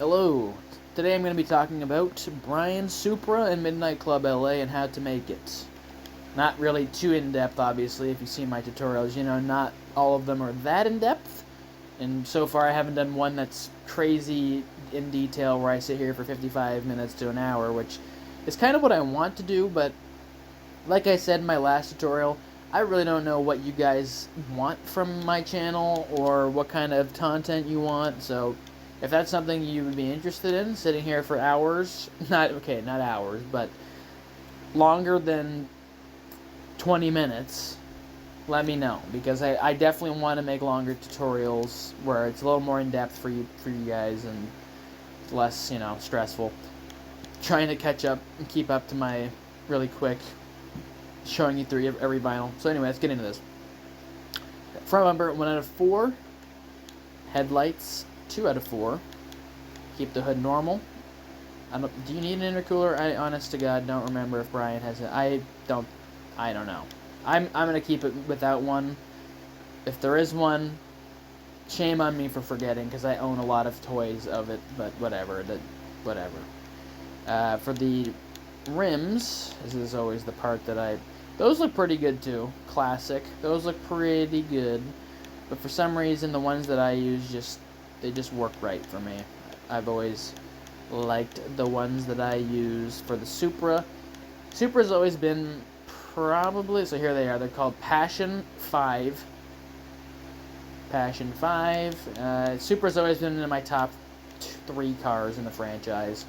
Hello. Today I'm going to be talking about Brian Supra and Midnight Club LA and how to make it. Not really too in-depth, obviously. If you see my tutorials, you know, not all of them are that in-depth. And so far I haven't done one that's crazy in detail where I sit here for 55 minutes to an hour, which is kind of what I want to do, but like I said in my last tutorial, I really don't know what you guys want from my channel or what kind of content you want, so if that's something you would be interested in, sitting here for hours, not hours, but longer than 20 minutes, let me know, because I definitely want to make longer tutorials where it's a little more in-depth for you guys and less, stressful. Trying to catch up and keep up to my really quick showing you through every vinyl. So anyway, let's get into this. Front bumper, 1 out of 4. Headlights, 2 out of 4. Keep the hood normal. Do you need an intercooler? I, honest to God, don't remember if Brian has it. I don't know. I'm gonna keep it without one. If there is one, shame on me for forgetting, because I own a lot of toys of it. But whatever. For the rims, this is always the part that those look pretty good too. Classic. Those look pretty good. But for some reason, the ones that I use they just work right for me. I've always liked the ones that I use for the Supra. Supra's always been probably, so here they are. They're called Passion 5. Passion 5. Supra's always been in my top 3 cars in the franchise.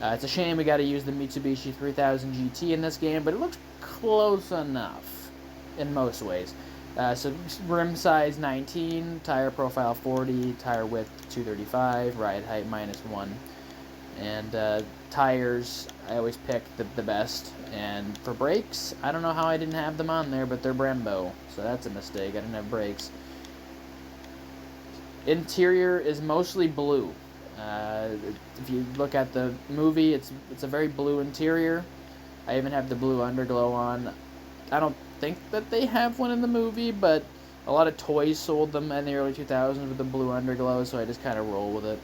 It's a shame we got to use the Mitsubishi 3000 GT in this game, but it looks close enough in most ways. So rim size 19, tire profile 40, tire width 235, ride height -1. And tires, I always pick the best. And for brakes, I don't know how I didn't have them on there, but they're Brembo, so that's a mistake. I didn't have brakes. Interior is mostly blue. If you look at the movie, it's a very blue interior. I even have the blue underglow on. I don't think that they have one in the movie, but a lot of toys sold them in the early 2000s with the blue underglow, so I just kind of roll with it.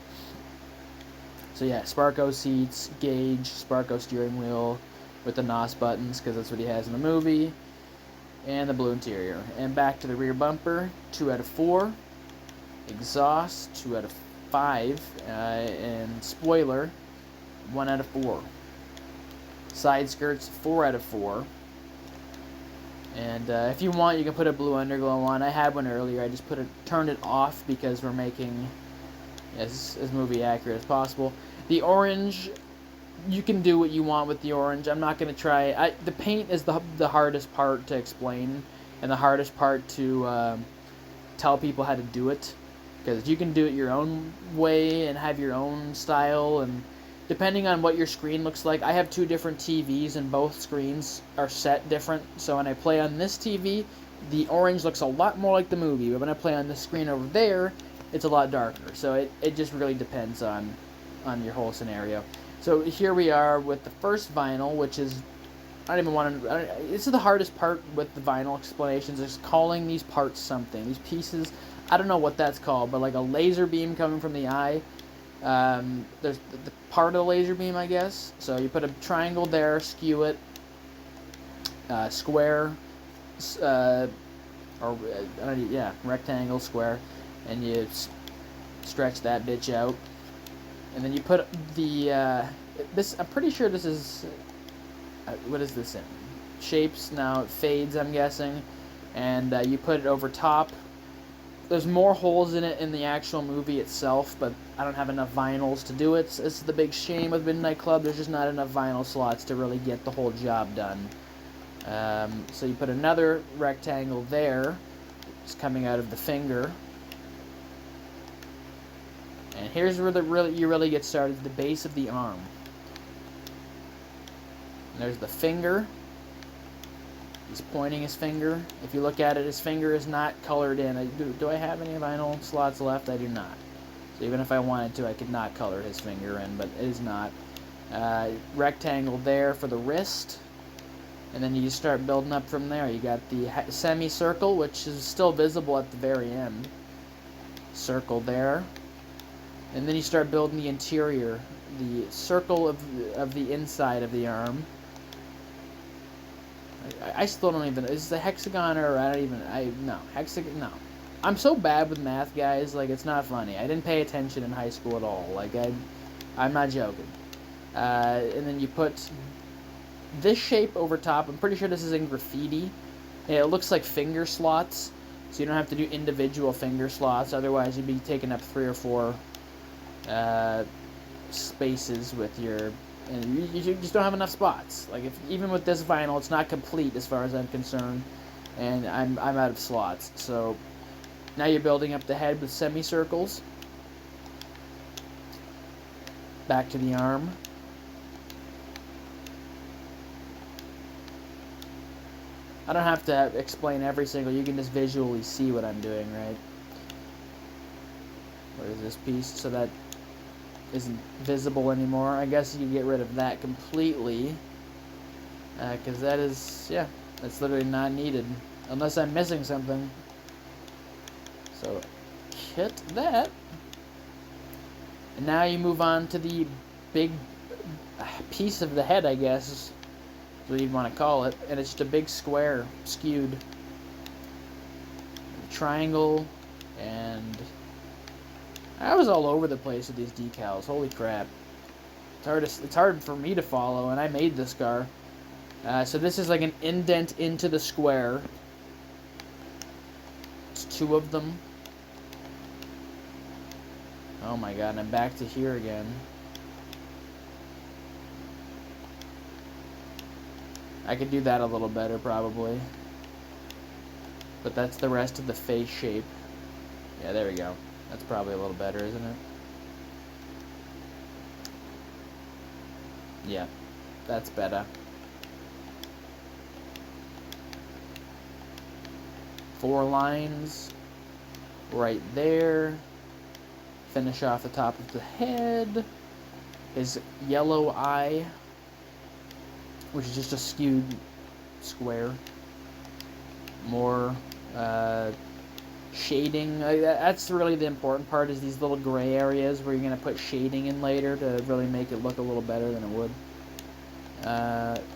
So yeah, Sparco seats, gauge, Sparco steering wheel with the NOS buttons, because that's what he has in the movie, and the blue interior. And back to the rear bumper, 2 out of 4. Exhaust, 2 out of 5, and spoiler, 1 out of 4. Side skirts, 4 out of 4. And if you want, you can put a blue underglow on. I had one earlier. I just turned it off because we're making as movie accurate as possible. The orange, you can do what you want with the orange. I'm not going to try. The paint is the hardest part to explain and the hardest part to tell people how to do it. Because you can do it your own way and have your own style, and depending on what your screen looks like. I have 2 different TVs, and both screens are set different. So when I play on this TV, the orange looks a lot more like the movie, but when I play on the screen over there, it's a lot darker. So it just really depends on your whole scenario. So here we are with the first vinyl, which is, I don't even want to, this is the hardest part with the vinyl explanations, is calling these parts something. These pieces, I don't know what that's called, but like a laser beam coming from the eye. There's the part of the laser beam, I guess. So you put a triangle there, skew it, square, rectangle, square, and you stretch that bitch out. And then you put the, this, I'm pretty sure this is, what is this in? Shapes, now it fades, I'm guessing. And you put it over top. There's more holes in it in the actual movie itself, but I don't have enough vinyls to do it. It's the big shame with Midnight Club. There's just not enough vinyl slots to really get the whole job done. So you put another rectangle there. It's coming out of the finger. And here's where you really get started, the base of the arm. And there's the finger. He's pointing his finger. If you look at it, his finger is not colored in. Do I have any vinyl slots left? I do not. So even if I wanted to, I could not color his finger in, but it is not. Rectangle there for the wrist. And then you just start building up from there. You got the semicircle, which is still visible at the very end. Circle there. And then you start building the interior, the circle of the inside of the arm. I still don't even. Is it a hexagon or I don't even. No hexagon. No, I'm so bad with math, guys. Like, it's not funny. I didn't pay attention in high school at all. Like, I'm not joking. And then you put this shape over top. I'm pretty sure this is in graffiti. It looks like finger slots, so you don't have to do individual finger slots. Otherwise, you'd be taking up 3 or 4 spaces with your, and you just don't have enough spots. Like, if even with this vinyl, it's not complete as far as I'm concerned, and I'm out of slots. So now you're building up the head with semicircles. Back to the arm. I don't have to explain every single, you can just visually see what I'm doing, right? What is this piece? So that isn't visible anymore. I guess you can get rid of that completely. Because that is, yeah, that's literally not needed. Unless I'm missing something. So, hit that. And now you move on to the big piece of the head, I guess, is what you'd want to call it. And it's just a big square, skewed. Triangle, and I was all over the place with these decals. Holy crap. It's hard for me to follow, and I made this car. So this is like an indent into the square. It's 2 of them. Oh my god, and I'm back to here again. I could do that a little better, probably. But that's the rest of the face shape. Yeah, there we go. That's probably a little better, isn't it? Yeah, that's better. 4 lines right there. Finish off the top of the head. His yellow eye, which is just a skewed square. More shading. That's really the important part, is these little gray areas where you're going to put shading in later to really make it look a little better than it would.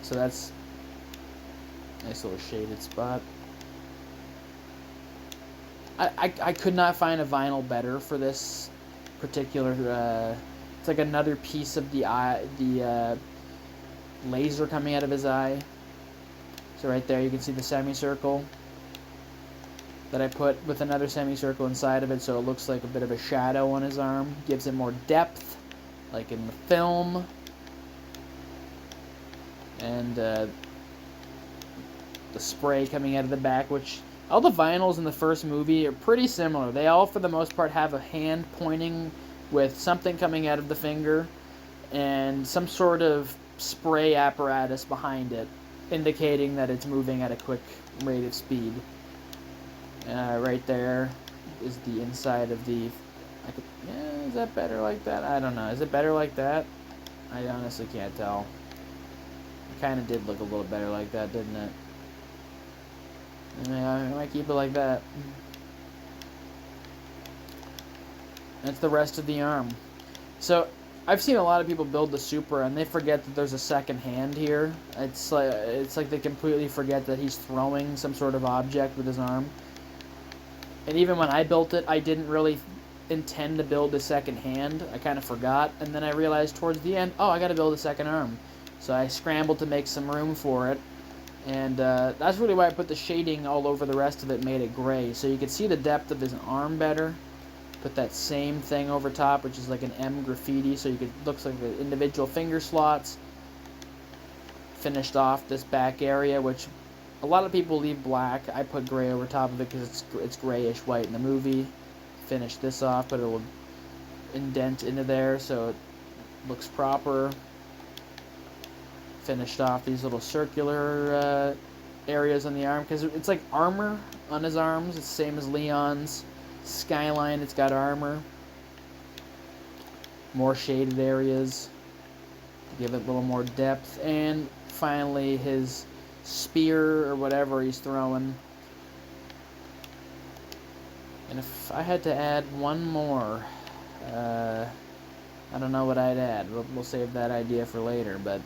So that's a nice little shaded spot. I could not find a vinyl better for this particular, it's like another piece of the eye, the laser coming out of his eye. So right there you can see the semicircle that I put with another semicircle inside of it, so it looks like a bit of a shadow on his arm. Gives it more depth, like in the film. And the spray coming out of the back, which all the vinyls in the first movie are pretty similar. They all, for the most part, have a hand pointing with something coming out of the finger and some sort of spray apparatus behind it, indicating that it's moving at a quick rate of speed. Right there is the inside of the... is that better like that? I don't know. Is it better like that? I honestly can't tell. It kind of did look a little better like that, didn't it? Yeah, I might keep it like that. That's the rest of the arm. So, I've seen a lot of people build the Supra, and they forget that there's a second hand here. It's like they completely forget that he's throwing some sort of object with his arm. And even when I built it, I didn't really intend to build a second hand. I kind of forgot, and then I realized towards the end, oh, I got to build a second arm. So I scrambled to make some room for it. And that's really why I put the shading all over the rest of it, made it gray. So you could see the depth of his arm better. Put that same thing over top, which is like an M graffiti, so you could, looks like the individual finger slots. Finished off this back area, which a lot of people leave black. I put gray over top of it because it's grayish white in the movie. Finish this off, but it will indent into there so it looks proper. Finished off these little circular areas on the arm, because it's like armor on his arms. It's the same as Leon's Skyline. It's got armor. More shaded areas to give it a little more depth. And finally his spear or whatever he's throwing. And if I had to add one more, I don't know what I'd add. We'll save that idea for later, but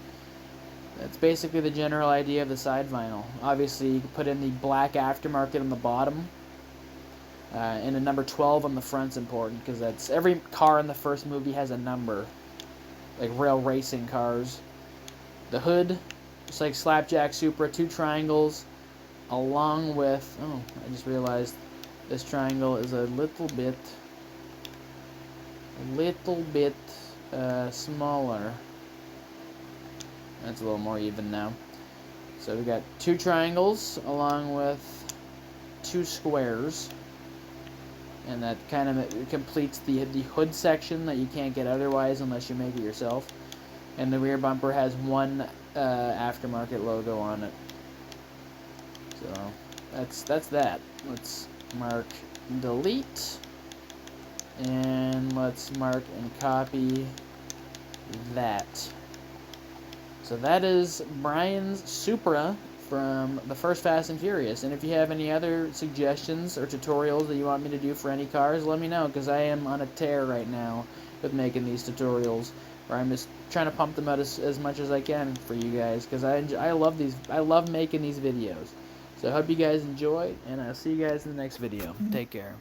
that's basically the general idea of the side vinyl. Obviously, you can put in the black aftermarket on the bottom, and a number 12 on the front's important, because that's every car in the first movie has a number, like real racing cars. The hood, just like Slapjack Supra, 2 triangles, along with, oh, I just realized this triangle is a little bit smaller. That's a little more even now. So we got 2 triangles along with 2 squares, and that kind of completes the hood section that you can't get otherwise unless you make it yourself. And the rear bumper has 1 aftermarket logo on it. So that's that. Let's mark delete, and let's mark and copy that. So that is Brian's Supra from the first Fast and Furious. And if you have any other suggestions or tutorials that you want me to do for any cars, let me know, because I am on a tear right now with making these tutorials, where I'm just trying to pump them out as much as I can for you guys, because I love these. I love making these videos. So I hope you guys enjoy, and I'll see you guys in the next video. Take care.